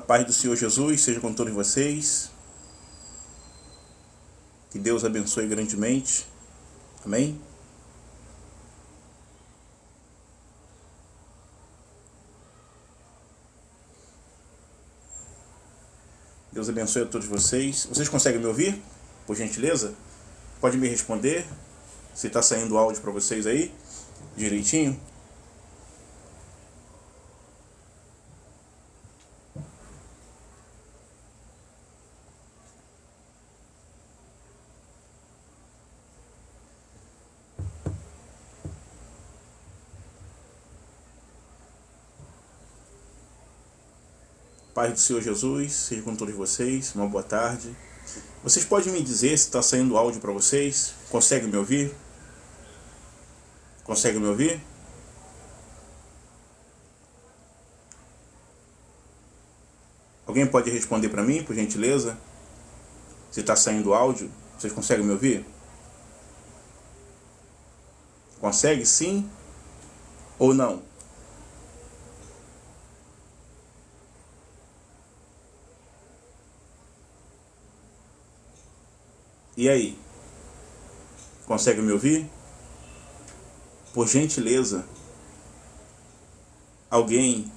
paz do Senhor Jesus seja com todos vocês. Que Deus abençoe grandemente. Amém? Deus abençoe a todos vocês. Vocês conseguem me ouvir? Por gentileza? Pode me responder se está saindo o áudio para vocês aí direitinho. Paz do Senhor Jesus seja com todos vocês. Uma boa tarde. Vocês podem me dizer se está saindo áudio para vocês? Conseguem me ouvir? Conseguem me ouvir? Alguém pode responder para mim, por gentileza? Se está saindo áudio, vocês conseguem me ouvir? Consegue sim ou não? E aí? Consegue me ouvir? Por gentileza, alguém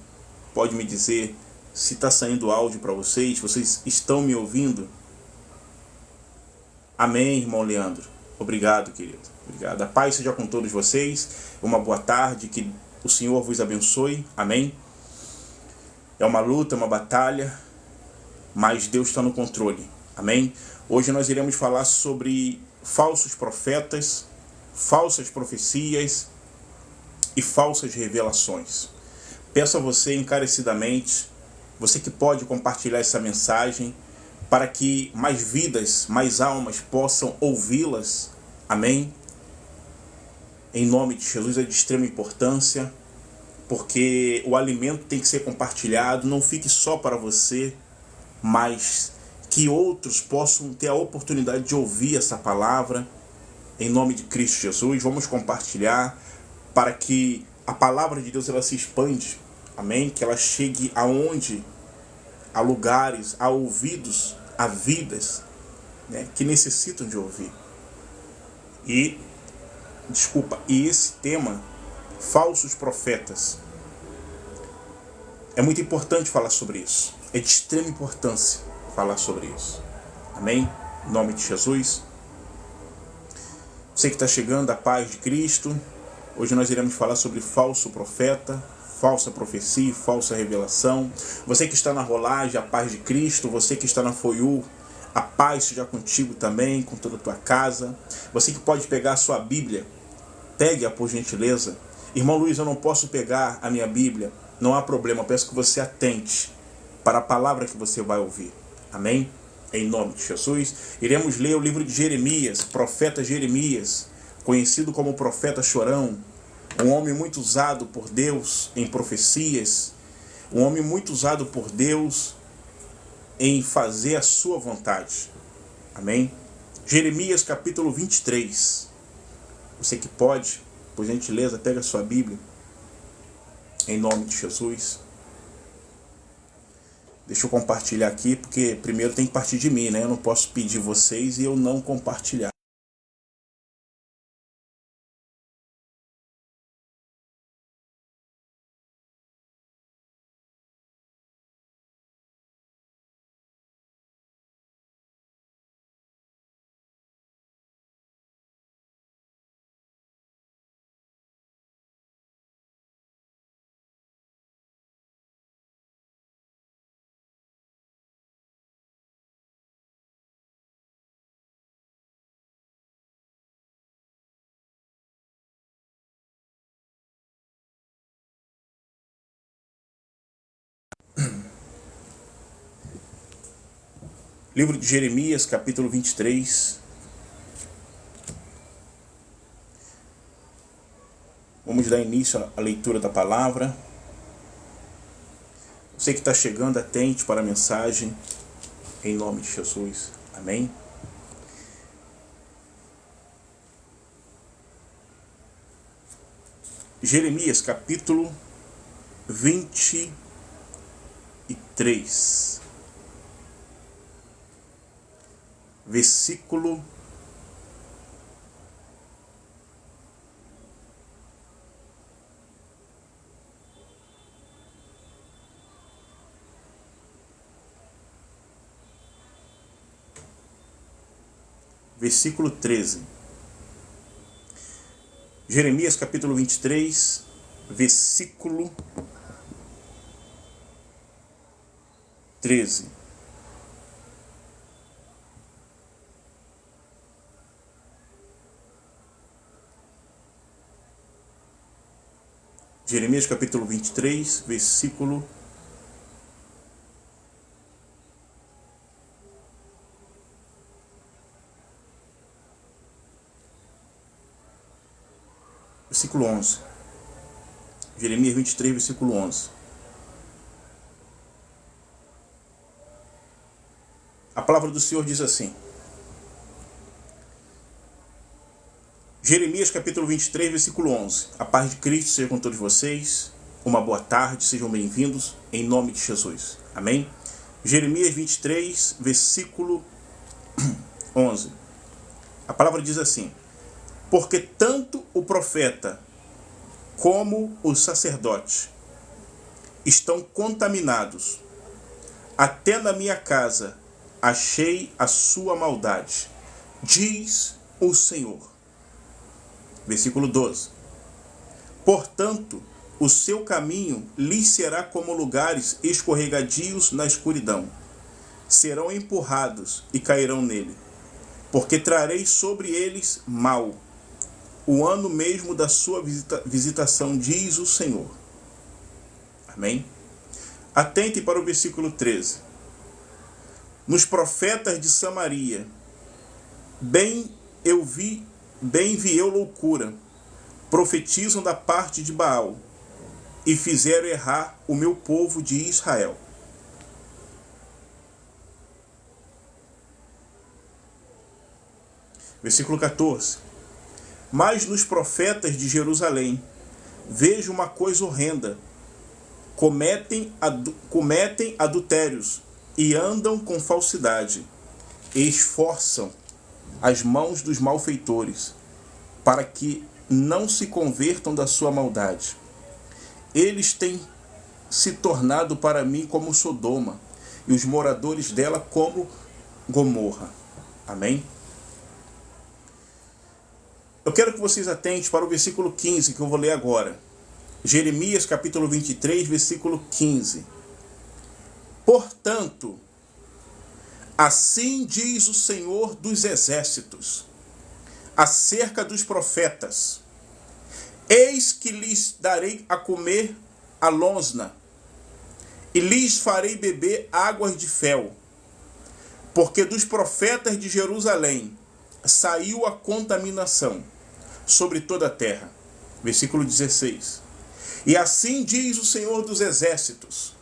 pode me dizer se está saindo áudio para vocês? Vocês estão me ouvindo? Amém, irmão Leandro. Obrigado, querido. Obrigado. A paz seja com todos vocês. Uma boa tarde. Que o Senhor vos abençoe. Amém. É uma luta, uma batalha, mas Deus está no controle. Amém. Hoje nós iremos falar sobre falsos profetas, falsas profecias e falsas revelações. Peço a você encarecidamente, você que pode compartilhar essa mensagem, para que mais vidas, mais almas possam ouvi-las. Amém? Em nome de Jesus é de extrema importância, porque o alimento tem que ser compartilhado, não fique só para você, mas que outros possam ter a oportunidade de ouvir essa palavra. Em nome de Cristo Jesus, vamos compartilhar para que a palavra de Deus ela se expande. Amém? Que ela chegue aonde? A lugares, a ouvidos, a vidas, né, que necessitam de ouvir. E esse tema, falsos profetas, é muito importante falar sobre isso. É de extrema importância falar sobre isso. Amém? Em nome de Jesus. Você que está chegando, a paz de Cristo. Hoje nós iremos falar sobre falso profeta, falsa profecia e falsa revelação. Você que está na rolagem, a paz de Cristo. Você que está na Foiú, a paz seja contigo também, com toda a tua casa. Você que pode pegar a sua Bíblia, pegue-a por gentileza. Irmão Luiz, eu não posso pegar a minha Bíblia. Não há problema, eu peço que você atente para a palavra que você vai ouvir. Amém? Em nome de Jesus. Iremos ler o livro de Jeremias, profeta Jeremias, conhecido como profeta chorão, um homem muito usado por Deus em profecias, um homem muito usado por Deus em fazer a sua vontade. Amém? Jeremias capítulo 23. Você que pode, por gentileza, pega a sua Bíblia, em nome de Jesus. Deixa eu compartilhar aqui, porque primeiro tem que partir de mim, né? Eu não posso pedir vocês e eu não compartilhar. Livro de Jeremias, capítulo 23. Vamos dar início à leitura da palavra. Você que está chegando, atente para a mensagem, em nome de Jesus. Amém? Jeremias, capítulo 23. 3, versículo 13. Jeremias capítulo 23, versículo 13. Jeremias capítulo 23, versículo 11. Jeremias 23, versículo 11. A palavra do Senhor diz assim. Jeremias capítulo 23, versículo 11. A paz de Cristo seja com todos vocês. Uma boa tarde, sejam bem-vindos em nome de Jesus. Amém? Jeremias 23, versículo 11. A palavra diz assim. Porque tanto o profeta como o sacerdote estão contaminados. Até na minha casa achei a sua maldade, diz o Senhor. Versículo 12. Portanto, o seu caminho lhes será como lugares escorregadios na escuridão. Serão empurrados e cairão nele, porque trarei sobre eles mal. O ano mesmo da sua visitação, diz o Senhor. Amém? Atente para o versículo 13. Nos profetas de Samaria, bem vi eu loucura, profetizam da parte de Baal, e fizeram errar o meu povo de Israel. Versículo 14. Mas nos profetas de Jerusalém vejo uma coisa horrenda. Cometem adultérios e andam com falsidade. E esforçam as mãos dos malfeitores para que não se convertam da sua maldade. Eles têm se tornado para mim como Sodoma e os moradores dela como Gomorra. Amém? Eu quero que vocês atentem para o versículo 15, que eu vou ler agora. Jeremias capítulo 23, versículo 15. Portanto, assim diz o Senhor dos exércitos, acerca dos profetas: eis que lhes darei a comer a losna, e lhes farei beber águas de fel, porque dos profetas de Jerusalém saiu a contaminação sobre toda a terra. Versículo 16. E assim diz o Senhor dos exércitos: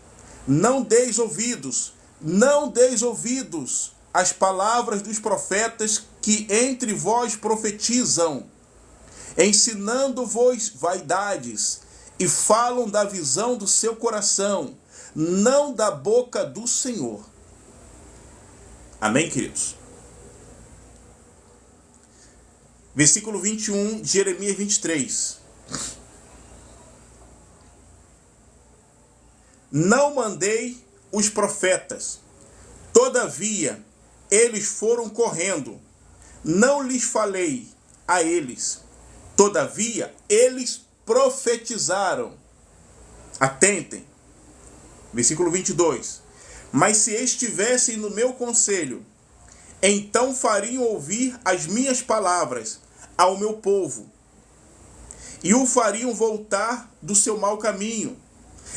não deis ouvidos às palavras dos profetas que entre vós profetizam, ensinando-vos vaidades, e falam da visão do seu coração, não da boca do Senhor. Amém, queridos? Versículo 21 de Jeremias 23. Não mandei os profetas, todavia eles foram correndo. Não lhes falei a eles, todavia eles profetizaram. Atentem. Versículo 22. Mas se estivessem no meu conselho, então fariam ouvir as minhas palavras ao meu povo, e o fariam voltar do seu mau caminho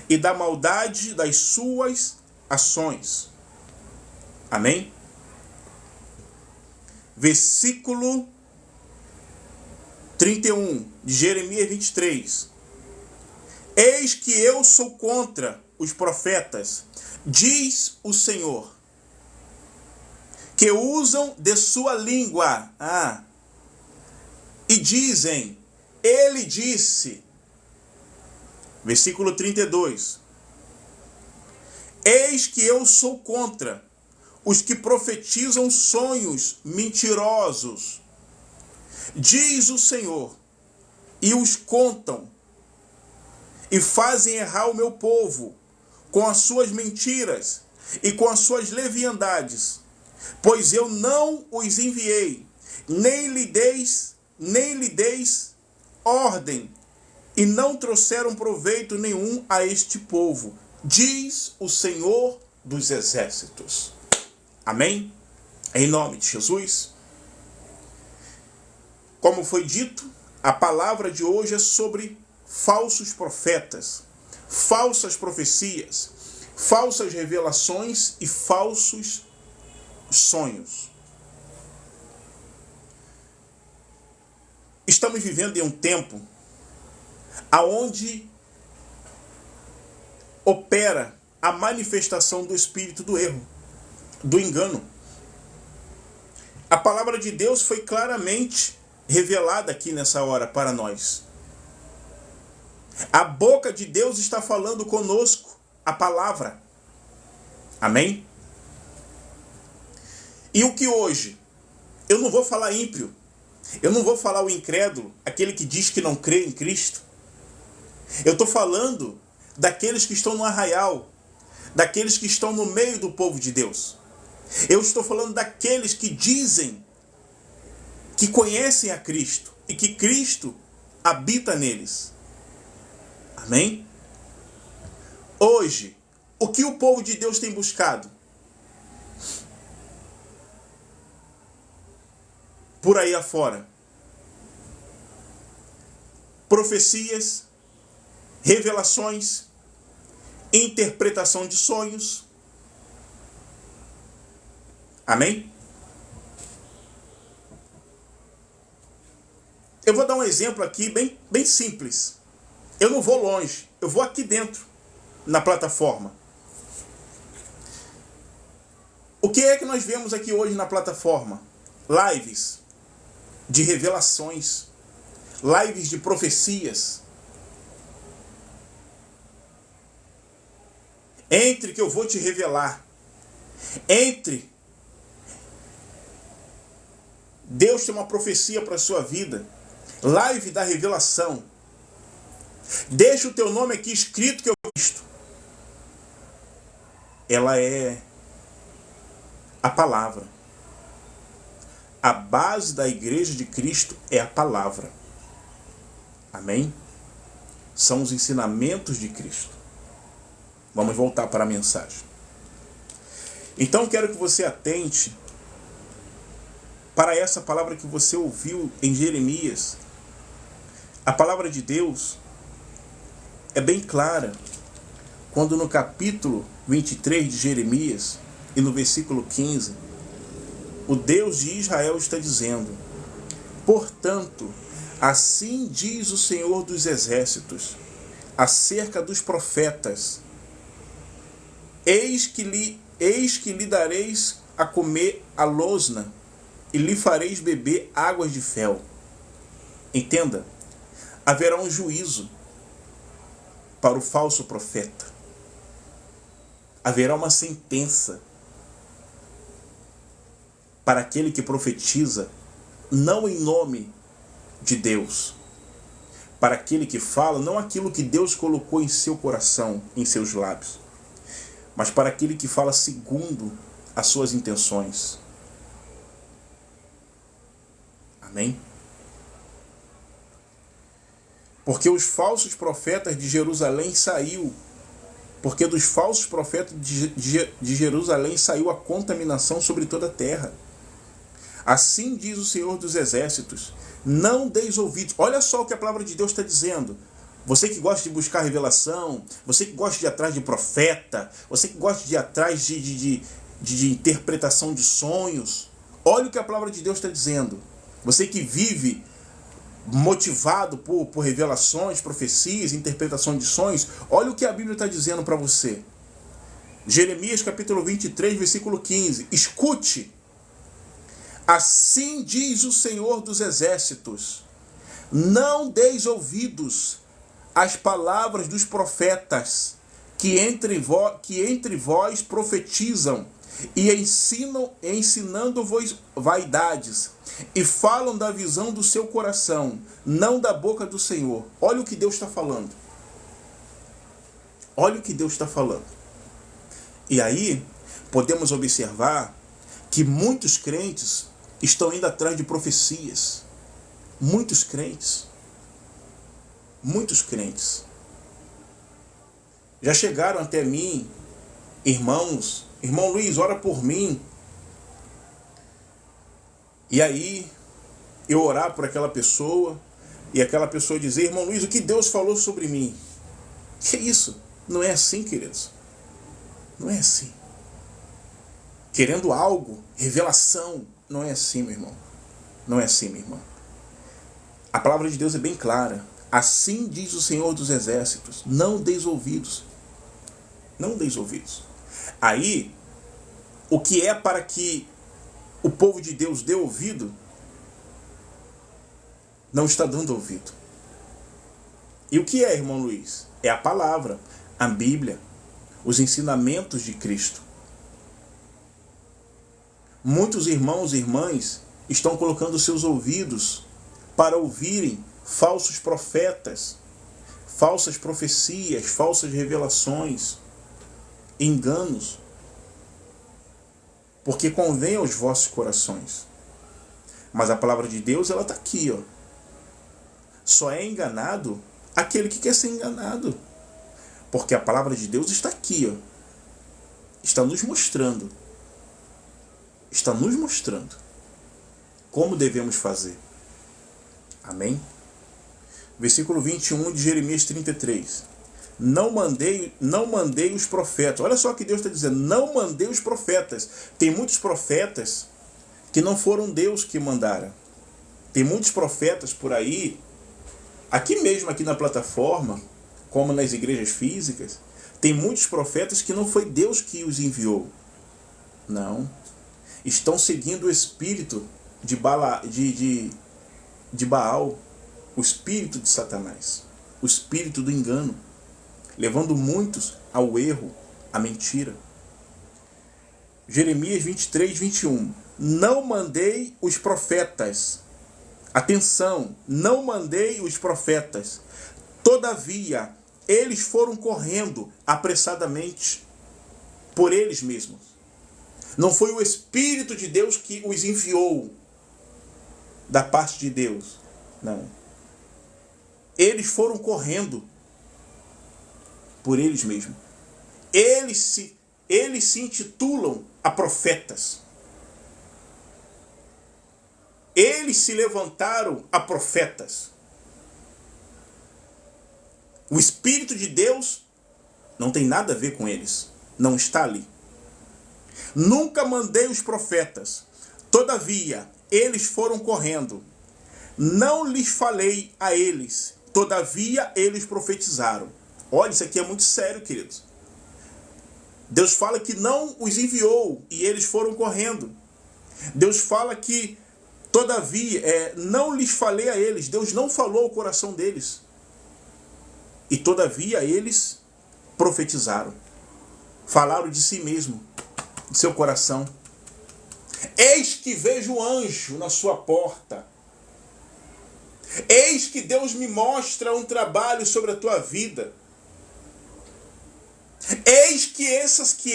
e da maldade das suas ações. Amém? Versículo 31 de Jeremias 23. Eis que eu sou contra os profetas, diz o Senhor, que usam de sua língua, e dizem, ele disse. Versículo 32. Eis que eu sou contra os que profetizam sonhos mentirosos, diz o Senhor, e os contam, e fazem errar o meu povo com as suas mentiras e com as suas leviandades, pois eu não os enviei, nem lhe deis ordem, e não trouxeram proveito nenhum a este povo, diz o Senhor dos Exércitos. Amém? Em nome de Jesus. Como foi dito, a palavra de hoje é sobre falsos profetas, falsas profecias, falsas revelações e falsos sonhos. Estamos vivendo em um tempo aonde opera a manifestação do espírito do erro, do engano. A palavra de Deus foi claramente revelada aqui nessa hora para nós. A boca de Deus está falando conosco a palavra. Amém? E o que hoje? Eu não vou falar ímpio. Eu não vou falar o incrédulo, aquele que diz que não crê em Cristo. Eu estou falando daqueles que estão no arraial, daqueles que estão no meio do povo de Deus. Eu estou falando daqueles que dizem que conhecem a Cristo e que Cristo habita neles. Amém? Hoje, o que o povo de Deus tem buscado? Por aí afora. Profecias, revelações, interpretação de sonhos. Amém? Eu vou dar um exemplo aqui bem simples. Eu não vou longe, eu vou aqui dentro, na plataforma. O que é que nós vemos aqui hoje na plataforma? Lives de revelações, lives de profecias. Entre que eu vou te revelar, entre Deus tem uma profecia para a sua vida, live da revelação. Deixa o teu nome aqui escrito que eu visto. Ela é a palavra. A base da igreja de Cristo é a palavra. Amém? São os ensinamentos de Cristo. Vamos voltar para a mensagem. Então quero que você atente para essa palavra que você ouviu em Jeremias. A palavra de Deus é bem clara quando no capítulo 23 de Jeremias e no versículo 15, o Deus de Israel está dizendo: portanto, assim diz o Senhor dos Exércitos acerca dos profetas: eis que lhe dareis a comer a losna e lhe fareis beber águas de fel. Entenda, haverá um juízo para o falso profeta. Haverá uma sentença para aquele que profetiza não em nome de Deus, para aquele que fala não aquilo que Deus colocou em seu coração, em seus lábios, mas para aquele que fala segundo as suas intenções. Amém? Porque os falsos profetas de Jerusalém porque dos falsos profetas de Jerusalém saiu a contaminação sobre toda a terra. Assim diz o Senhor dos Exércitos: não deis ouvidos. Olha só o que a palavra de Deus está dizendo. Você que gosta de buscar revelação, você que gosta de ir atrás de profeta, você que gosta de ir atrás de interpretação de sonhos, olha o que a palavra de Deus está dizendo. Você que vive motivado por revelações, profecias, interpretação de sonhos, olha o que a Bíblia está dizendo para você. Jeremias capítulo 23, versículo 15. Escute. Assim diz o Senhor dos Exércitos: não deis ouvidos às palavras dos profetas que entre vós profetizam e ensinando-vos vaidades, e falam da visão do seu coração, não da boca do Senhor. Olha o que Deus está falando. Olha o que Deus está falando. E aí, podemos observar que muitos crentes estão indo atrás de profecias. Muitos crentes. Muitos crentes. Já chegaram até mim, irmãos, irmão Luiz, ora por mim. E aí, eu orar por aquela pessoa, e aquela pessoa dizer, irmão Luiz, o que Deus falou sobre mim? Que isso? Não é assim, queridos. Não é assim. Querendo algo, revelação, não é assim, meu irmão. Não é assim, minha irmã. A palavra de Deus é bem clara. Assim diz o Senhor dos Exércitos, não deis ouvidos. Não deis ouvidos. Aí, o que é para que o povo de Deus dê ouvido, não está dando ouvido. E o que é, irmão Luiz? É a palavra, a Bíblia, os ensinamentos de Cristo. Muitos irmãos e irmãs estão colocando seus ouvidos para ouvirem falsos profetas, falsas profecias, falsas revelações, enganos, porque convém aos vossos corações. Mas a palavra de Deus, ela está aqui, ó. Só é enganado aquele que quer ser enganado. Porque a palavra de Deus está aqui, ó. Está nos mostrando. Está nos mostrando como devemos fazer. Amém? Versículo 21 de Jeremias 33. Não mandei os profetas. Olha só o que Deus está dizendo. Não mandei os profetas. Tem muitos profetas que não foram Deus que mandaram. Tem muitos profetas por aí, aqui mesmo, aqui na plataforma, como nas igrejas físicas, tem muitos profetas que não foi Deus que os enviou. Não. Estão seguindo o espírito de Baal, o espírito de Satanás, o espírito do engano, levando muitos ao erro, à mentira. Jeremias 23, 21. Não mandei os profetas. Atenção, não mandei os profetas. Todavia, eles foram correndo apressadamente por eles mesmos. Não foi o Espírito de Deus que os enviou da parte de Deus. Não. Eles foram correndo por eles mesmos. Eles se intitulam a profetas. Eles se levantaram a profetas. O Espírito de Deus não tem nada a ver com eles. Não está ali. Nunca mandei os profetas. Todavia, eles foram correndo. Não lhes falei a eles. Todavia, eles profetizaram. Olha, isso aqui é muito sério, queridos. Deus fala que não os enviou e eles foram correndo. Deus fala que, todavia, não lhes falei a eles. Deus não falou ao coração deles. E todavia eles profetizaram. Falaram de si mesmo, de seu coração. Eis que vejo um anjo na sua porta. Eis que Deus me mostra um trabalho sobre a tua vida. Eis que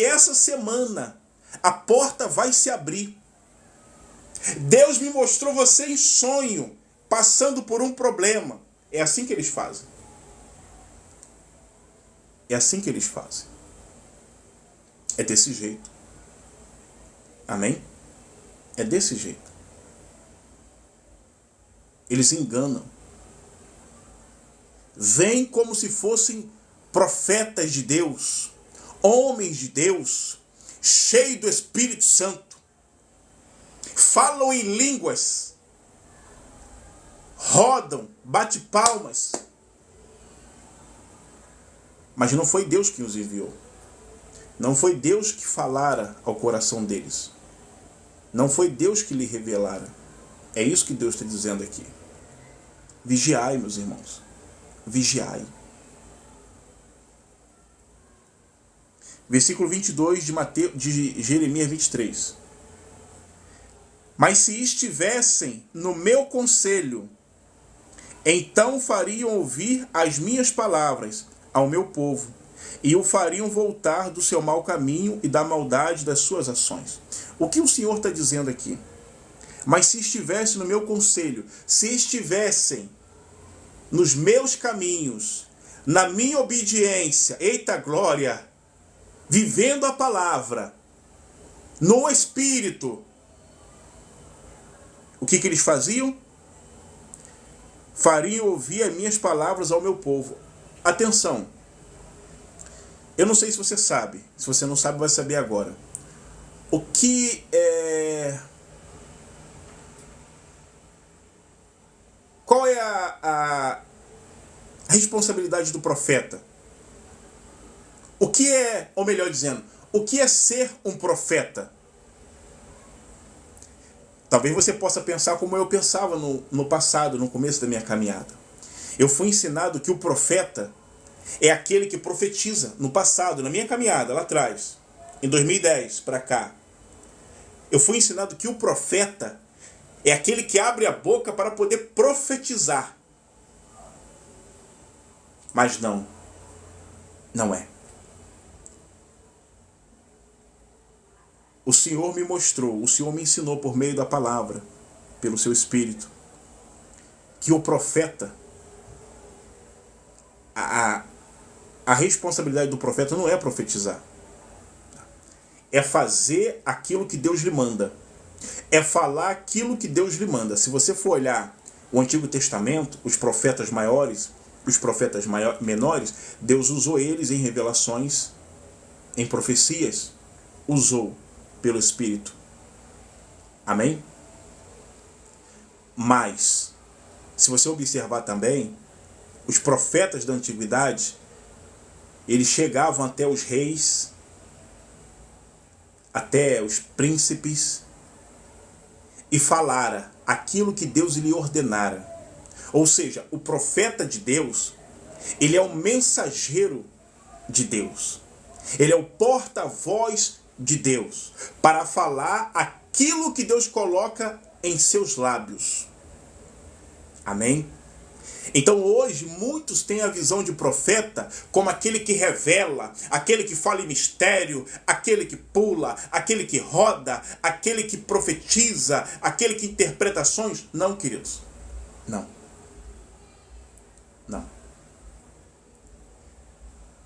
essa semana a porta vai se abrir. Deus me mostrou você em sonho, passando por um problema. É assim que eles fazem. É assim que eles fazem. É desse jeito. Amém? É desse jeito. Eles enganam. Vêm como se fossem profetas de Deus, homens de Deus, cheios do Espírito Santo. Falam em línguas. Rodam, bate palmas. Mas não foi Deus que os enviou. Não foi Deus que falara ao coração deles. Não foi Deus que lhe revelara. É isso que Deus está dizendo aqui. Vigiai, meus irmãos. Vigiai. Versículo 22 de Jeremias 23. Mas se estivessem no meu conselho, então fariam ouvir as minhas palavras ao meu povo, e o fariam voltar do seu mau caminho e da maldade das suas ações. O que o Senhor está dizendo aqui? Mas se estivessem no meu conselho, se estivessem nos meus caminhos, na minha obediência, eita glória, vivendo a palavra, no Espírito, o que eles faziam? Fariam ouvir as minhas palavras ao meu povo. Atenção, eu não sei se você sabe, se você não sabe vai saber agora. O que é... Qual é a responsabilidade do profeta? O que é, ou melhor dizendo, o que é ser um profeta? Talvez você possa pensar como eu pensava no passado, no começo da minha caminhada. Eu fui ensinado que o profeta é aquele que profetiza. No passado, na minha caminhada, lá atrás, em 2010 para cá, eu fui ensinado que o profeta é aquele que abre a boca para poder profetizar. Mas não é. O Senhor me mostrou, o Senhor me ensinou por meio da palavra, pelo seu Espírito, que o profeta, a responsabilidade do profeta não é profetizar. É fazer aquilo que Deus lhe manda. É falar aquilo que Deus lhe manda. Se você for olhar o Antigo Testamento, os profetas maiores, os profetas menores, Deus usou eles em revelações, em profecias. Usou pelo Espírito. Amém? Mas, se você observar também, os profetas da antiguidade, eles chegavam até os reis, até os príncipes, e falara aquilo que Deus lhe ordenara. Ou seja, o profeta de Deus, ele é o mensageiro de Deus. Ele é o porta-voz de Deus para falar aquilo que Deus coloca em seus lábios. Amém? Então hoje muitos têm a visão de profeta como aquele que revela, aquele que fala em mistério, aquele que pula, aquele que roda, aquele que profetiza, aquele que interpreta sonhos. Não, queridos. Não.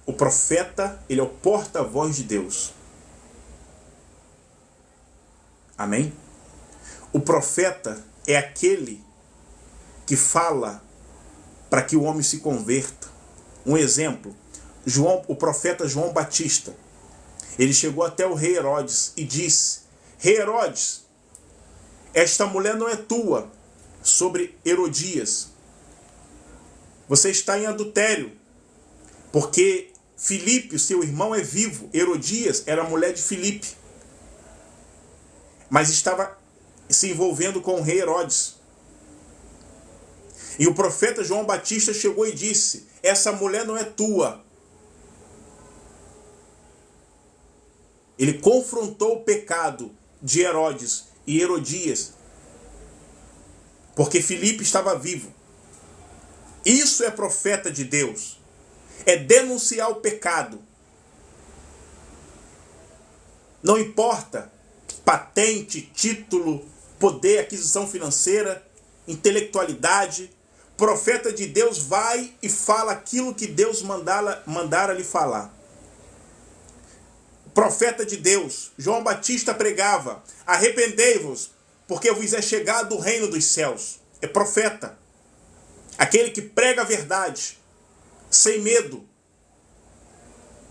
O profeta, ele é o porta-voz de Deus. Amém? O profeta é aquele que fala para que o homem se converta. Um exemplo, o profeta João Batista. Ele chegou até o rei Herodes e disse: Rei Herodes, esta mulher não é tua, sobre Herodias. Você está em adultério, porque Filipe, seu irmão, é vivo. Herodias era a mulher de Filipe, mas estava se envolvendo com o rei Herodes. E o profeta João Batista chegou e disse: essa mulher não é tua. Ele confrontou o pecado de Herodes e Herodias, porque Filipe estava vivo. Isso é profeta de Deus. É denunciar o pecado. Não importa patente, título, poder, aquisição financeira, intelectualidade. Profeta de Deus vai e fala aquilo que Deus mandara lhe falar. Profeta de Deus, João Batista pregava: arrependei-vos, porque vos é chegado o reino dos céus. É profeta. Aquele que prega a verdade, sem medo,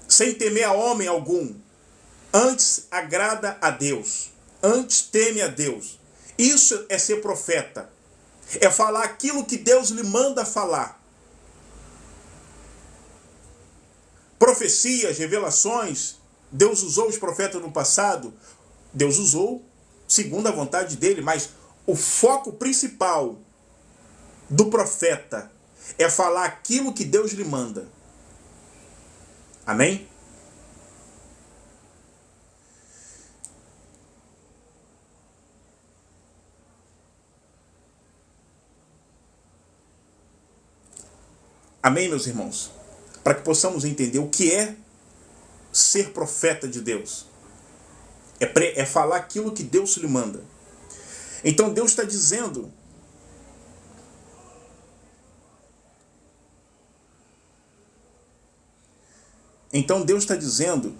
sem temer a homem algum. Antes agrada a Deus, antes teme a Deus. Isso é ser profeta. É falar aquilo que Deus lhe manda falar. Profecias, revelações, Deus usou os profetas no passado. Deus usou segundo a vontade dele, mas o foco principal do profeta é falar aquilo que Deus lhe manda. Amém? Amém, meus irmãos? Para que possamos entender o que é ser profeta de Deus. É falar aquilo que Deus lhe manda. Então Deus está dizendo... Então Deus está dizendo,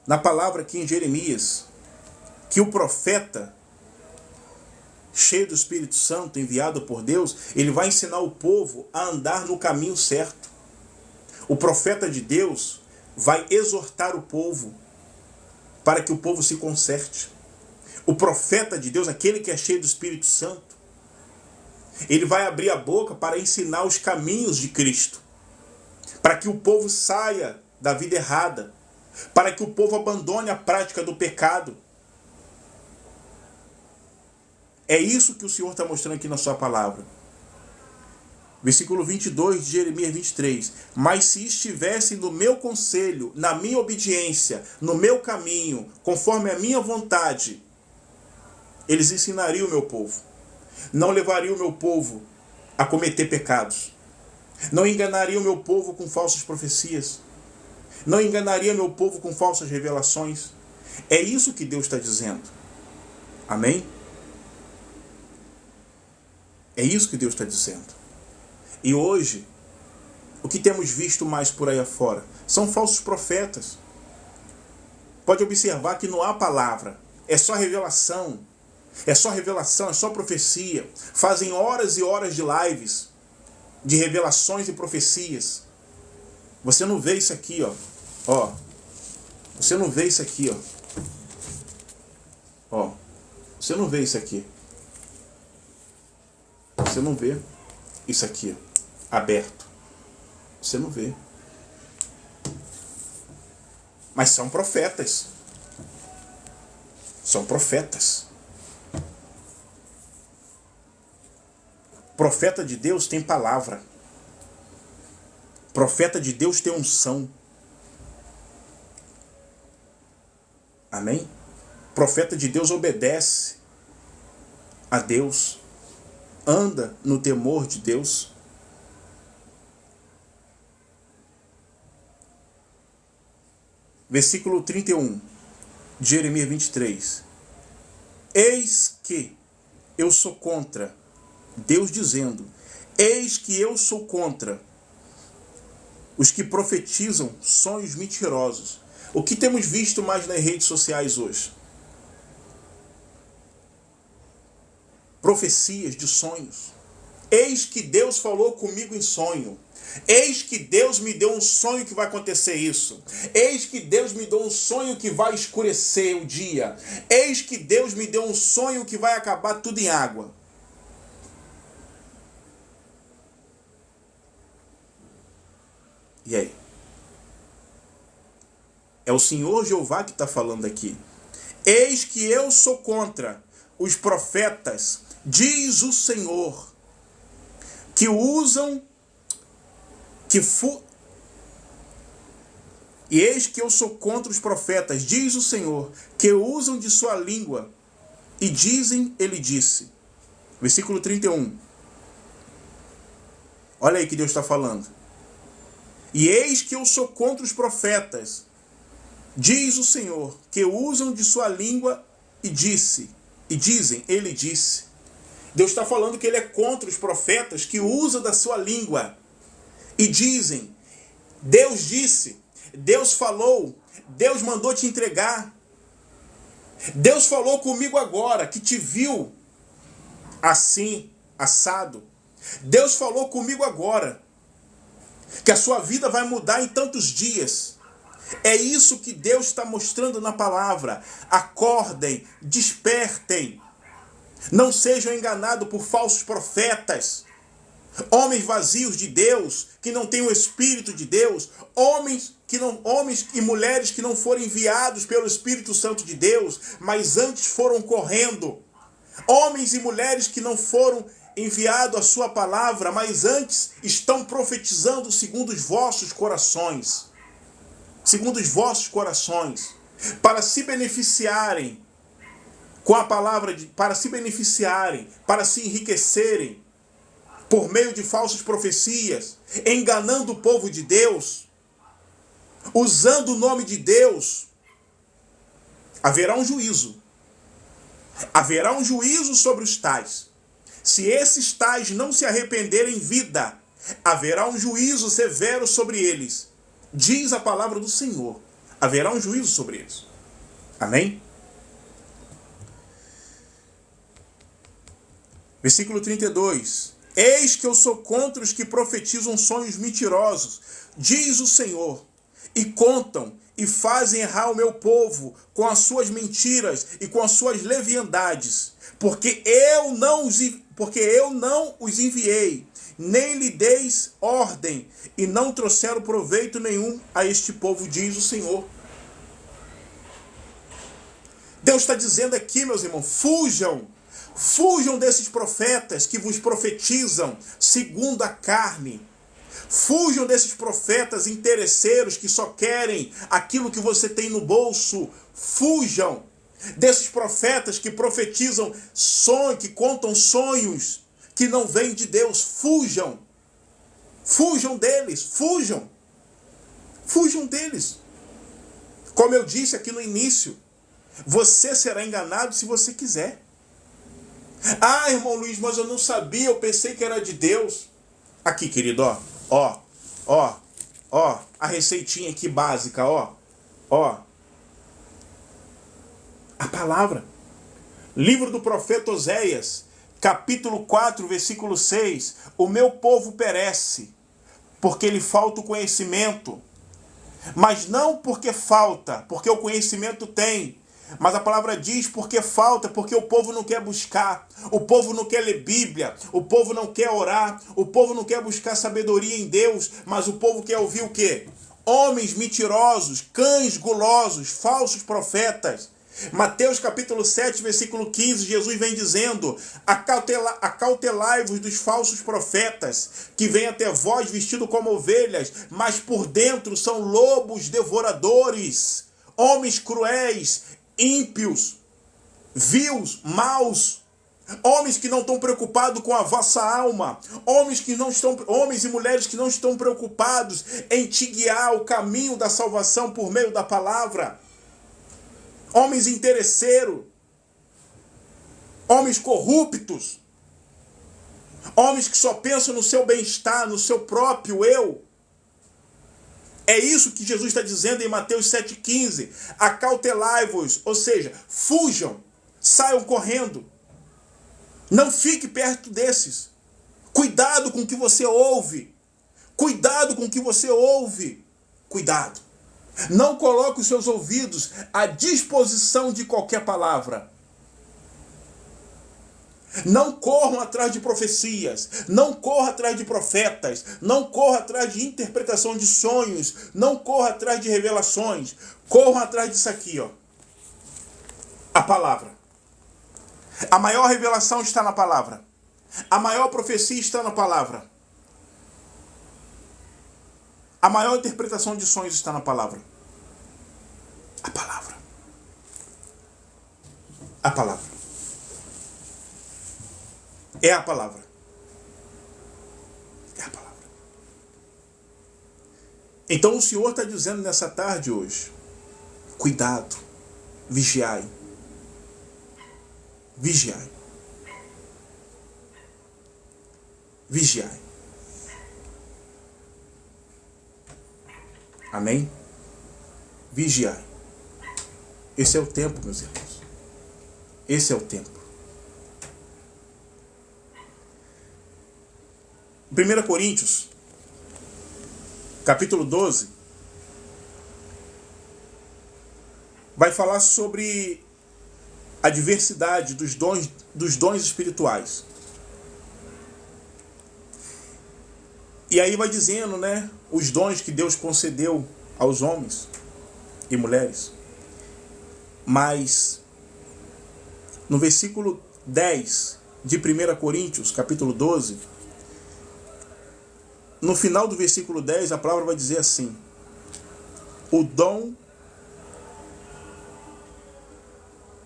na palavra aqui em Jeremias, que o profeta, cheio do Espírito Santo, enviado por Deus, ele vai ensinar o povo a andar no caminho certo. O profeta de Deus vai exortar o povo para que o povo se conserte. O profeta de Deus, aquele que é cheio do Espírito Santo, ele vai abrir a boca para ensinar os caminhos de Cristo, para que o povo saia da vida errada, para que o povo abandone a prática do pecado. É isso que o Senhor está mostrando aqui na sua palavra. Versículo 22 de Jeremias 23. Mas se estivessem no meu conselho, na minha obediência, no meu caminho, conforme a minha vontade, eles ensinariam o meu povo. Não levariam o meu povo a cometer pecados. Não enganaria o meu povo com falsas profecias. Não enganaria meu povo com falsas revelações. É isso que Deus está dizendo. Amém? É isso que Deus está dizendo. E hoje, o que temos visto mais por aí afora são falsos profetas. Pode observar que não há palavra. É só revelação. É só revelação, é só profecia. Fazem horas e horas de lives de revelações e profecias. Você não vê isso aqui, ó. Você não vê isso aqui, ó. Você não vê isso aqui. Você não vê isso aqui, ó, aberto. Você não vê. Mas são profetas. São profetas. Profeta de Deus tem palavra. Profeta de Deus tem unção. Amém? Profeta de Deus obedece a Deus. Anda no temor de Deus. Versículo 31 de Jeremias 23. Eis que eu sou contra... Deus dizendo, eis que eu sou contra os que profetizam sonhos mentirosos. O que temos visto mais nas redes sociais hoje? Profecias de sonhos. Eis que Deus falou comigo em sonho. Eis que Deus me deu um sonho que vai acontecer isso. Eis que Deus me deu um sonho que vai escurecer o dia. Eis que Deus me deu um sonho que vai acabar tudo em água. E aí? É o Senhor Jeová que está falando aqui. Eis que eu sou contra os profetas, diz o Senhor, que usam, E eis que eu sou contra os profetas, diz o Senhor, que usam de sua língua e dizem, ele disse. Versículo 31. Olha aí que Deus está falando. E eis que eu sou contra os profetas, diz o Senhor, que usam de sua língua e dizem, ele disse. Deus está falando que ele é contra os profetas que usam da sua língua e dizem, Deus disse, Deus falou, Deus mandou te entregar, Deus falou comigo agora, que te viu assim, assado. Deus falou comigo agora, que a sua vida vai mudar em tantos dias. É isso que Deus está mostrando na palavra. Acordem, despertem. Não sejam enganados por falsos profetas. Homens vazios de Deus, que não têm o Espírito de Deus. Homens e mulheres que não foram enviados pelo Espírito Santo de Deus, mas antes foram correndo. Homens e mulheres que não foram enviado a sua palavra, mas antes estão profetizando segundo os vossos corações. Segundo os vossos corações. Para se beneficiarem com a palavra, para se beneficiarem, para se enriquecerem por meio de falsas profecias, enganando o povo de Deus, usando o nome de Deus, haverá um juízo. Haverá um juízo sobre os tais. Se esses tais não se arrependerem em vida, haverá um juízo severo sobre eles. Diz a palavra do Senhor. Haverá um juízo sobre eles. Amém? Versículo 32. Eis que eu sou contra os que profetizam sonhos mentirosos, diz o Senhor, e contam e fazem errar o meu povo com as suas mentiras e com as suas leviandades, porque eu não os enviei, nem lhe deis ordem, e não trouxeram proveito nenhum a este povo, diz o Senhor. Deus está dizendo aqui, meus irmãos, fujam desses profetas que vos profetizam segundo a carne. Fujam desses profetas interesseiros que só querem aquilo que você tem no bolso. Fujam desses profetas que profetizam sonhos, que contam sonhos que não vêm de Deus. Fujam. Fujam deles. Fujam. Fujam deles. Como eu disse aqui no início, você será enganado se você quiser. Ah, irmão Luiz, mas eu não sabia, eu pensei que era de Deus. Aqui, querido, ó, a receitinha aqui básica, ó. A palavra. Livro do profeta Oséias, capítulo 4, versículo 6. O meu povo perece, porque lhe falta o conhecimento. Mas não porque falta, porque o conhecimento tem. Mas a palavra diz porque falta, porque o povo não quer buscar, o povo não quer ler Bíblia, o povo não quer orar, o povo não quer buscar sabedoria em Deus, mas o povo quer ouvir o quê? Homens mentirosos, cães gulosos, falsos profetas. Mateus capítulo 7, versículo 15, Jesus vem dizendo: acautelai-vos dos falsos profetas, que vêm até vós vestidos como ovelhas, mas por dentro são lobos devoradores, homens cruéis, ímpios, vios, maus, homens que não estão preocupados com a vossa alma, homens e mulheres que não estão preocupados em te guiar o caminho da salvação por meio da palavra, homens interesseiros, homens corruptos, homens que só pensam no seu bem-estar, no seu próprio eu. É isso que Jesus está dizendo em Mateus 7,15. Acautelai-vos, ou seja, fujam, saiam correndo. Não fique perto desses. Cuidado com o que você ouve. Cuidado com o que você ouve. Cuidado. Não coloque os seus ouvidos à disposição de qualquer palavra. Não corram atrás de profecias, não corra atrás de profetas, não corra atrás de interpretação de sonhos, não corra atrás de revelações. Corram atrás disso aqui, ó. A palavra. A maior revelação está na palavra. A maior profecia está na palavra. A maior interpretação de sonhos está na palavra. A palavra. A palavra. É a palavra. É a palavra. Então o Senhor está dizendo nessa tarde hoje: cuidado, vigiai. Vigiai. Vigiai. Amém? Vigiai. Esse é o tempo, meus irmãos. Esse é o tempo. 1 Coríntios, capítulo 12, vai falar sobre a diversidade dos dons espirituais. E aí vai dizendo, né, os dons que Deus concedeu aos homens e mulheres. Mas no versículo 10 de 1 Coríntios, capítulo 12, no final do versículo 10, a palavra vai dizer assim: o dom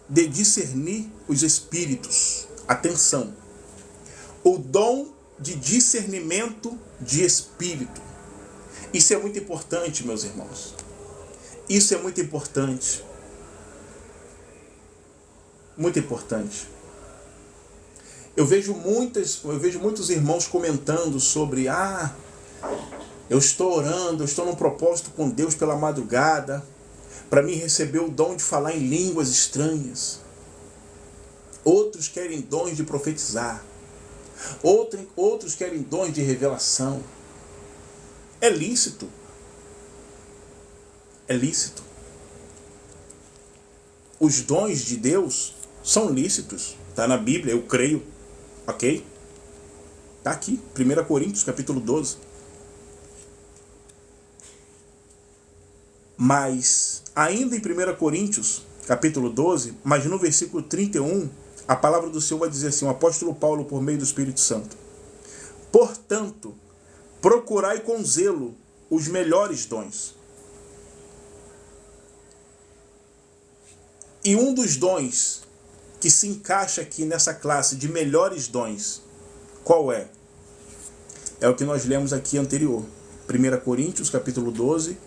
de discernir os espíritos. Atenção. O dom de discernimento de espírito. Isso é muito importante, meus irmãos. Isso é muito importante. Muito importante. Eu vejo muitos irmãos comentando sobre eu estou orando, eu estou num propósito com Deus pela madrugada, para mim receber o dom de falar em línguas estranhas. Outros querem dons de profetizar. Outros querem dons de revelação. É lícito. É lícito. Os dons de Deus são lícitos. Está na Bíblia, eu creio. Ok? Está aqui, 1 Coríntios, capítulo 12. Mas, ainda em 1 Coríntios, capítulo 12, mas no versículo 31, a palavra do Senhor vai dizer assim, o apóstolo Paulo, por meio do Espírito Santo: portanto, procurai com zelo os melhores dons. E um dos dons que se encaixa aqui nessa classe de melhores dons, qual é? É o que nós lemos aqui anterior. 1 Coríntios, capítulo 12,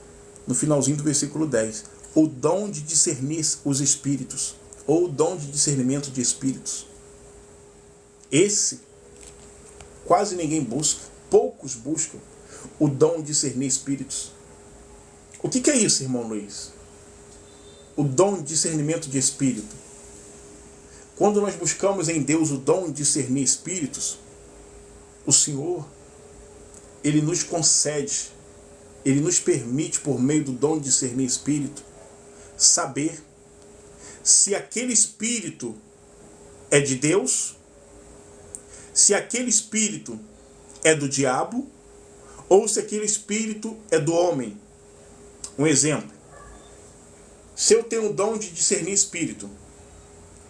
no finalzinho do versículo 10. O dom de discernir os espíritos, ou o dom de discernimento de espíritos. Esse, quase ninguém busca, poucos buscam o dom de discernir espíritos. O que é isso, irmão Luiz? O dom de discernimento de espírito. Quando nós buscamos em Deus o dom de discernir espíritos, o Senhor, Ele nos concede, Ele nos permite, por meio do dom de discernir espírito, saber se aquele espírito é de Deus, se aquele espírito é do diabo, ou se aquele espírito é do homem. Um exemplo. Se eu tenho o dom de discernir espírito,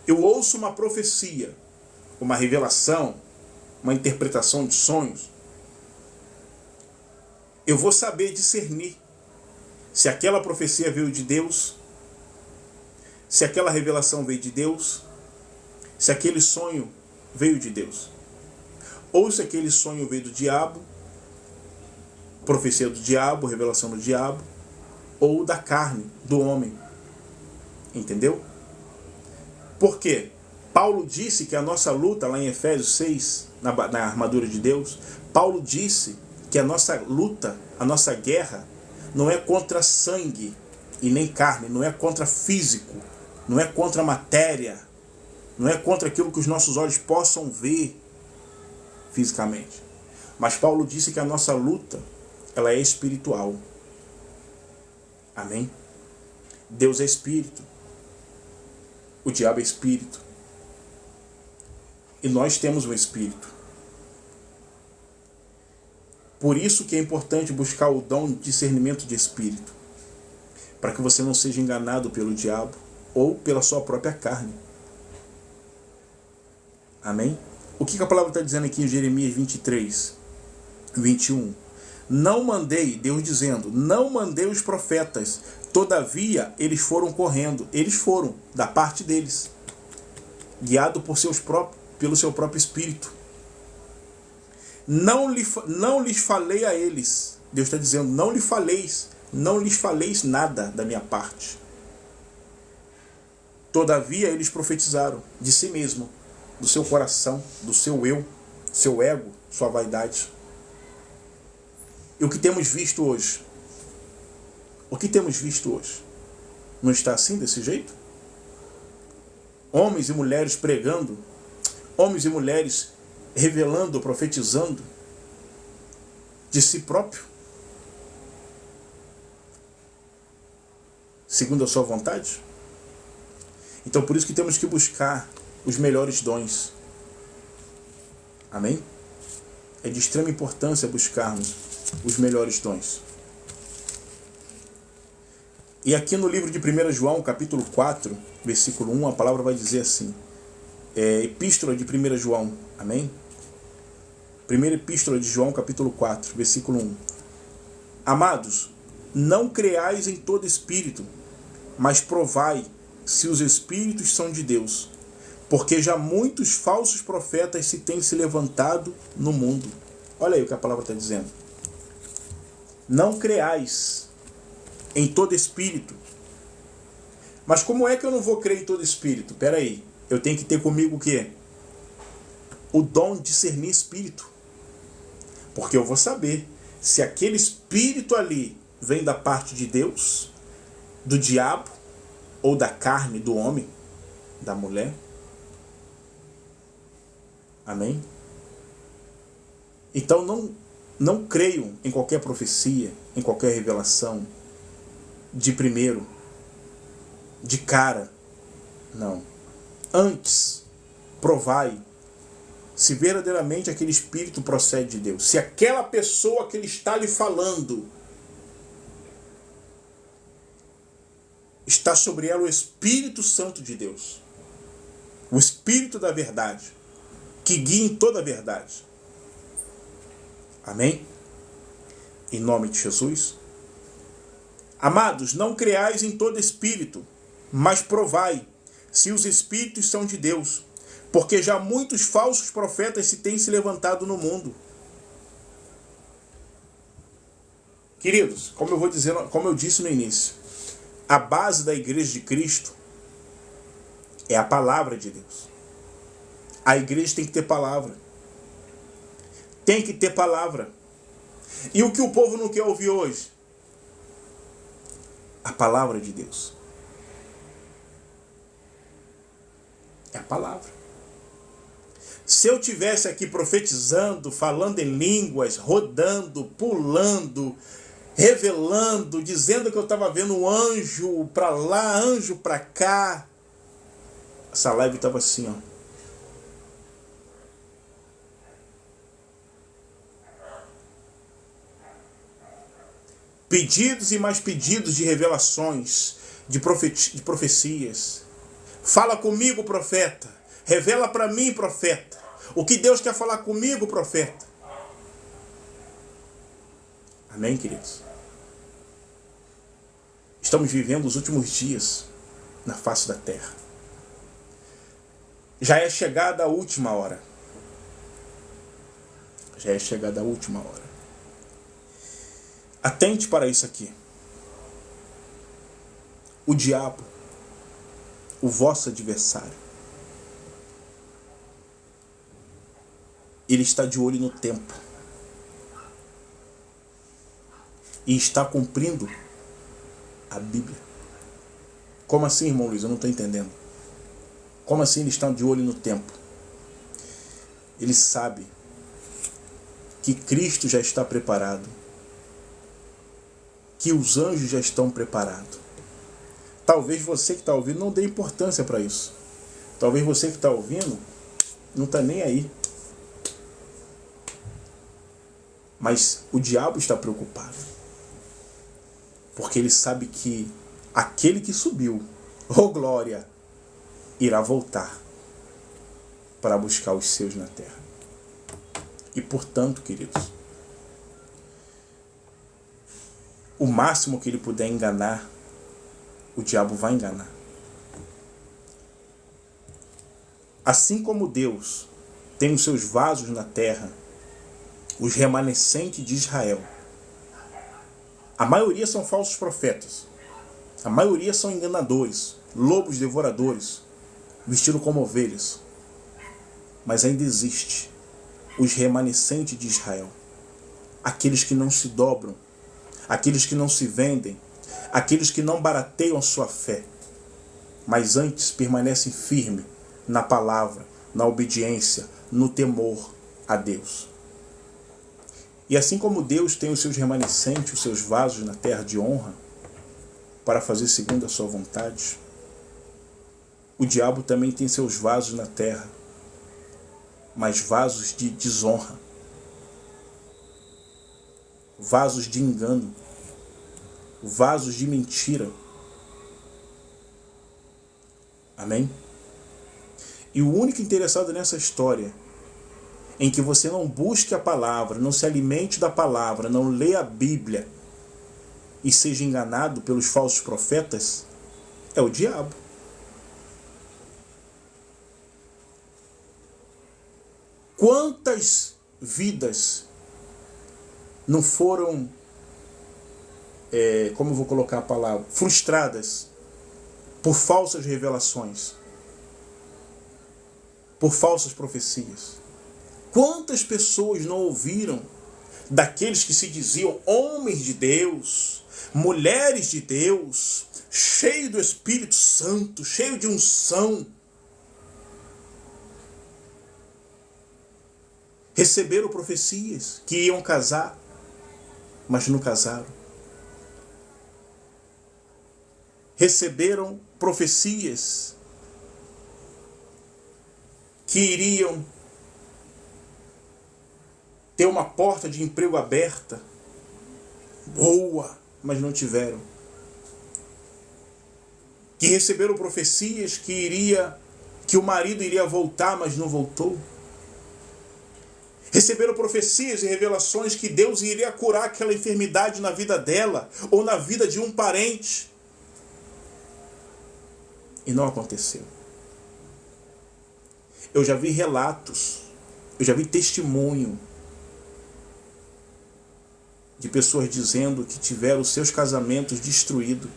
eu ouço uma profecia, uma revelação, uma interpretação de sonhos, eu vou saber discernir se aquela profecia veio de Deus, se aquela revelação veio de Deus, se aquele sonho veio de Deus, ou se aquele sonho veio do diabo, profecia do diabo, revelação do diabo, ou da carne, do homem. Entendeu? Por quê? Paulo disse que a nossa luta, lá em Efésios 6, na armadura de Deus, Paulo disse que a nossa luta, a nossa guerra, não é contra sangue e nem carne, não é contra físico, não é contra matéria, não é contra aquilo que os nossos olhos possam ver fisicamente. Mas Paulo disse que a nossa luta, ela é espiritual. Amém? Deus é espírito. O diabo é espírito. E nós temos um espírito. Por isso que é importante buscar o dom de discernimento de espírito. Para que você não seja enganado pelo diabo ou pela sua própria carne. Amém? O que a palavra está dizendo aqui em Jeremias 23, 21? Não mandei, Deus dizendo, não mandei os profetas, todavia eles foram correndo, eles foram, da parte deles, guiado pelo seu próprio espírito. Não lhes falei a eles, Deus está dizendo, não lhes faleis nada da minha parte. Todavia eles profetizaram de si mesmo, do seu coração, do seu eu, seu ego, sua vaidade. E o que temos visto hoje? O que temos visto hoje? Não está assim, desse jeito? Homens e mulheres pregando, homens e mulheres revelando, profetizando de si próprio, segundo a sua vontade? Então por isso que temos que buscar os melhores dons. Amém? É de extrema importância buscarmos os melhores dons. E aqui no livro de 1 João, capítulo 4, versículo 1, a palavra vai dizer assim, epístola de 1 João, amém? Primeira epístola de João, capítulo 4, versículo 1. Amados, não creais em todo espírito, mas provai se os espíritos são de Deus, porque já muitos falsos profetas se têm se levantado no mundo. Olha aí o que a palavra está dizendo. Não creais em todo espírito. Mas como é que eu não vou crer em todo espírito? Espera aí, eu tenho que ter comigo o quê? O dom de discernir espírito. Porque eu vou saber se aquele espírito ali vem da parte de Deus, do diabo, ou da carne, do homem, da mulher. Amém? Então não creio em qualquer profecia, em qualquer revelação, de primeiro, de cara. Não. Antes, provai se verdadeiramente aquele espírito procede de Deus. Se aquela pessoa que ele está lhe falando está sobre ela o Espírito Santo de Deus. O Espírito da verdade, que guia em toda a verdade. Amém? Em nome de Jesus. Amados, não creais em todo espírito, mas provai se os espíritos são de Deus, porque já muitos falsos profetas se têm se levantado no mundo. Queridos, como eu disse no início, a base da igreja de Cristo é a palavra de Deus. A igreja tem que ter palavra. Tem que ter palavra. E o que o povo não quer ouvir hoje? A palavra de Deus. É a palavra. Se eu tivesse aqui profetizando, falando em línguas, rodando, pulando, revelando, dizendo que eu estava vendo um anjo para lá, anjo para cá, essa live estava assim, ó. Pedidos e mais pedidos de revelações, de profecias. Fala comigo, profeta. Revela para mim, profeta. O que Deus quer falar comigo, profeta. Amém, queridos? Estamos vivendo os últimos dias na face da terra. Já é chegada a última hora. Já é chegada a última hora. Atente para isso aqui. O diabo, o vosso adversário, ele está de olho no tempo. E está cumprindo a Bíblia. Como assim, irmão Luiz? Eu não estou entendendo. Como assim ele está de olho no tempo? Ele sabe que Cristo já está preparado. Que os anjos já estão preparados. Talvez você que está ouvindo não dê importância para isso. Talvez você que está ouvindo não está nem aí. Mas o diabo está preocupado. Porque ele sabe que aquele que subiu, oh glória, irá voltar para buscar os seus na terra. E portanto, queridos, o máximo que ele puder enganar, o diabo vai enganar. Assim como Deus tem os seus vasos na terra, os remanescentes de Israel, a maioria são falsos profetas. A maioria são enganadores, lobos devoradores, vestidos como ovelhas. Mas ainda existe os remanescentes de Israel. Aqueles que não se dobram, aqueles que não se vendem, aqueles que não barateiam a sua fé, mas antes permanecem firmes na palavra, na obediência, no temor a Deus. E assim como Deus tem os seus remanescentes, os seus vasos na terra de honra, para fazer segundo a sua vontade, o diabo também tem seus vasos na terra, mas vasos de desonra, vasos de engano, vasos de mentira. Amém? E o único interessado nessa história, em que você não busque a palavra, não se alimente da palavra, não lê a Bíblia e seja enganado pelos falsos profetas, é o diabo. Quantas vidas não foram, como eu vou colocar a palavra, frustradas por falsas revelações, por falsas profecias? Quantas pessoas não ouviram daqueles que se diziam homens de Deus, mulheres de Deus, cheio do Espírito Santo, cheio de unção, receberam profecias que iam casar, mas não casaram. Receberam profecias que iriam ter uma porta de emprego aberta, boa, mas não tiveram. Que receberam profecias que o marido iria voltar, mas não voltou. Receberam profecias e revelações que Deus iria curar aquela enfermidade na vida dela ou na vida de um parente. E não aconteceu. Eu já vi relatos, eu já vi testemunho de pessoas dizendo que tiveram seus casamentos destruídos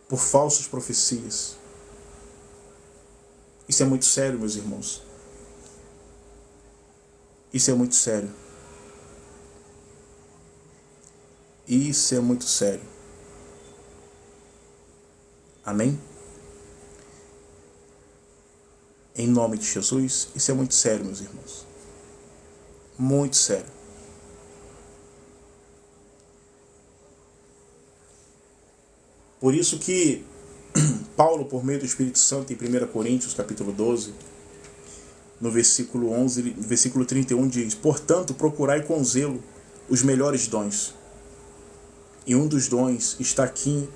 por falsas profecias. Isso é muito sério, meus irmãos. Isso é muito sério. Isso é muito sério. Amém? Em nome de Jesus, isso é muito sério, meus irmãos. Muito sério. Por isso que Paulo, por meio do Espírito Santo, em 1 Coríntios, capítulo 12, no versículo 11, versículo 31, diz: portanto, procurai com zelo os melhores dons. E um dos dons está aqui,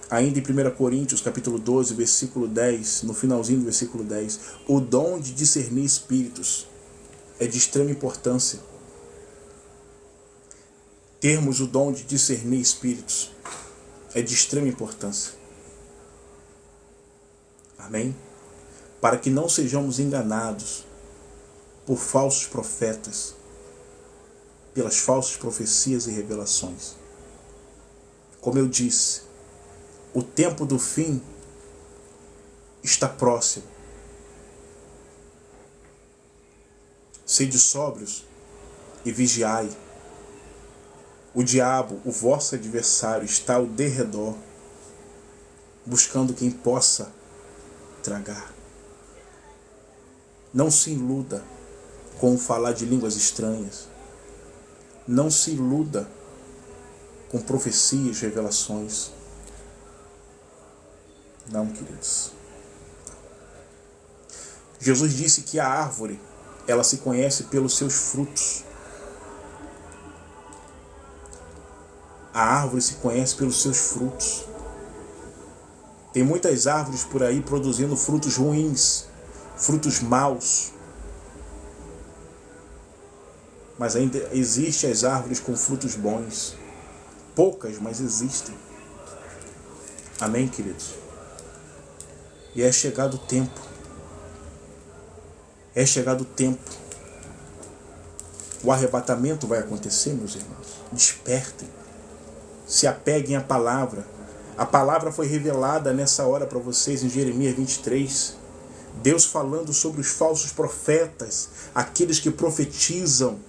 ainda em 1 Coríntios, capítulo 12, versículo 10, no finalzinho do versículo 10. O dom de discernir espíritos é de extrema importância. Termos o dom de discernir espíritos é de extrema importância. Amém? Para que não sejamos enganados por falsos profetas, pelas falsas profecias e revelações. Como eu disse, o tempo do fim está próximo. Sede sóbrios e vigiai. O diabo, o vosso adversário, está ao derredor, buscando quem possa tragar. Não se iluda com o falar de línguas estranhas. Não se iluda com profecias, revelações. Não, queridos. Jesus disse que a árvore, ela se conhece pelos seus frutos. A árvore se conhece pelos seus frutos. Tem muitas árvores por aí produzindo frutos ruins, frutos maus. Mas ainda existem as árvores com frutos bons. Poucas, mas existem. Amém, queridos? E é chegado o tempo. É chegado o tempo. O arrebatamento vai acontecer, meus irmãos. Despertem. Se apeguem à palavra. A palavra foi revelada nessa hora para vocês em Jeremias 23. Deus falando sobre os falsos profetas, aqueles que profetizam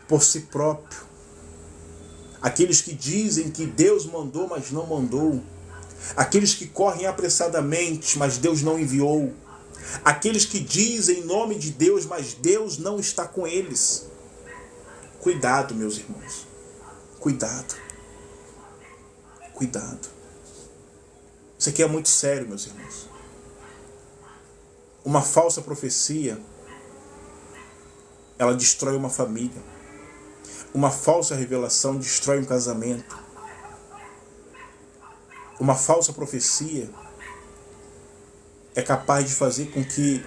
por si próprio, aqueles que dizem que Deus mandou, mas não mandou, aqueles que correm apressadamente, mas Deus não enviou, aqueles que dizem em nome de Deus, mas Deus não está com eles. Cuidado, meus irmãos. Cuidado. Cuidado. Isso aqui é muito sério, meus irmãos. Uma falsa profecia, ela destrói uma família. Uma falsa revelação destrói um casamento. Uma falsa profecia é capaz de fazer com que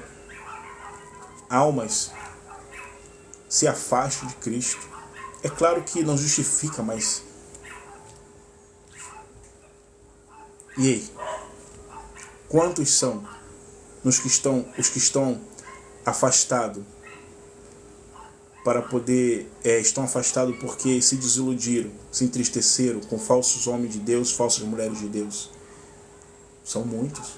almas se afastem de Cristo. É claro que não justifica, mas... E aí? Quantos são os que estão afastados para poder estão afastados porque se desiludiram, se entristeceram com falsos homens de Deus, falsas mulheres de Deus? São muitos.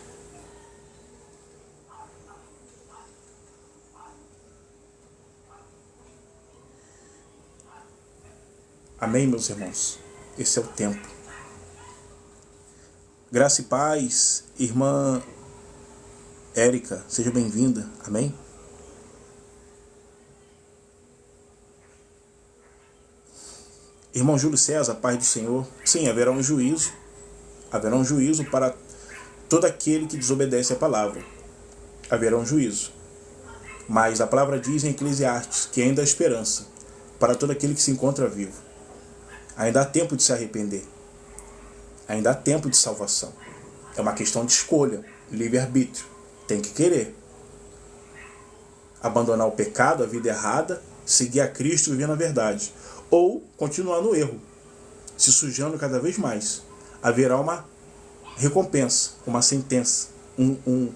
Amém, meus irmãos? Esse é o tempo. Graça e paz, irmã Érica, seja bem-vinda. Amém? Irmão Júlio César, paz do Senhor. Sim, haverá um juízo. Haverá um juízo para todo aquele que desobedece à palavra. Haverá um juízo. Mas a palavra diz em Eclesiastes que ainda há esperança para todo aquele que se encontra vivo. Ainda há tempo de se arrepender. Ainda há tempo de salvação. É uma questão de escolha, livre-arbítrio. Tem que querer. Abandonar o pecado, a vida errada, seguir a Cristo e viver na verdade. Ou continuar no erro, se sujando cada vez mais. Haverá uma recompensa, uma sentença, um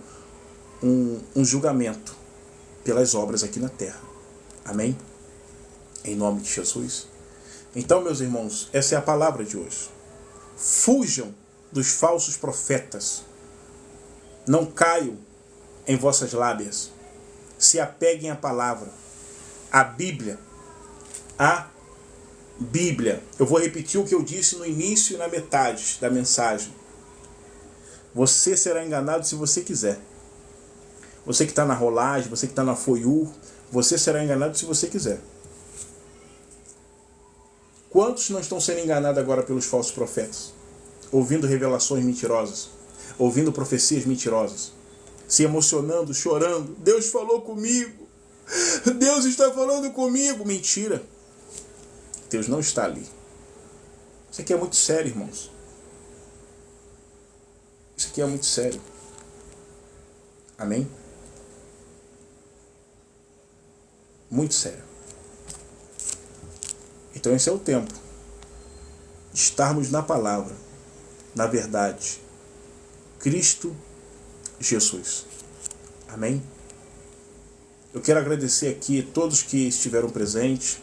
julgamento pelas obras aqui na terra. Amém? Em nome de Jesus. Então, meus irmãos, essa é a palavra de hoje. Fujam dos falsos profetas. Não caiam em vossas lábias. Se apeguem à palavra. A Bíblia. A Bíblia. Eu vou repetir o que eu disse no início e na metade da mensagem. Você será enganado se você quiser. Você que está na rolagem, você que está na foiur, você será enganado se você quiser. Quantos não estão sendo enganados agora pelos falsos profetas? Ouvindo revelações mentirosas, ouvindo profecias mentirosas, se emocionando, chorando. Deus falou comigo. Deus está falando comigo. Mentira. Deus não está ali. Isso aqui é muito sério, irmãos. Isso aqui é muito sério. Amém? Muito sério. Então esse é o tempo de estarmos na palavra, na verdade. Cristo Jesus. Amém? Eu quero agradecer aqui a todos que estiveram presentes,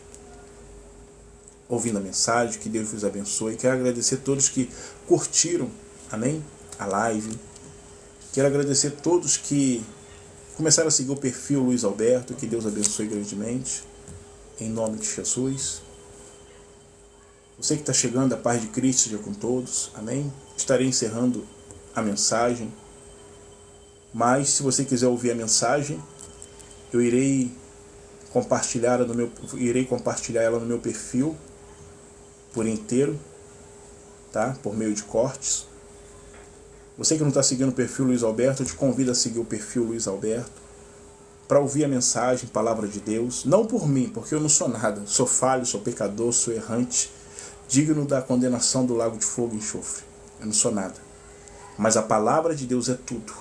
ouvindo a mensagem, que Deus vos abençoe. Quero agradecer a todos que curtiram, amém, a live. Quero agradecer a todos que começaram a seguir o perfil Luiz Alberto, que Deus abençoe grandemente, em nome de Jesus. Você que está chegando, a paz de Cristo seja com todos, amém? Estarei encerrando a mensagem, mas se você quiser ouvir a mensagem, eu irei compartilhar ela no meu perfil por inteiro, tá? Por meio de cortes. Você que não está seguindo o perfil Luiz Alberto, eu te convido a seguir o perfil Luiz Alberto para ouvir a mensagem, palavra de Deus, não por mim, porque eu não sou nada, sou falho, sou pecador, sou errante, digno da condenação do lago de fogo e enxofre. Eu não sou nada. Mas a palavra de Deus é tudo.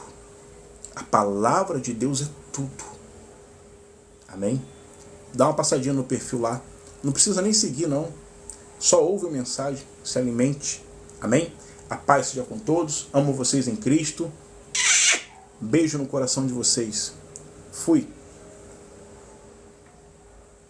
A palavra de Deus é tudo. Amém? Dá uma passadinha no perfil lá. Não precisa nem seguir, não. Só ouve a mensagem, se alimente. Amém? A paz seja com todos. Amo vocês em Cristo. Beijo no coração de vocês. Fui.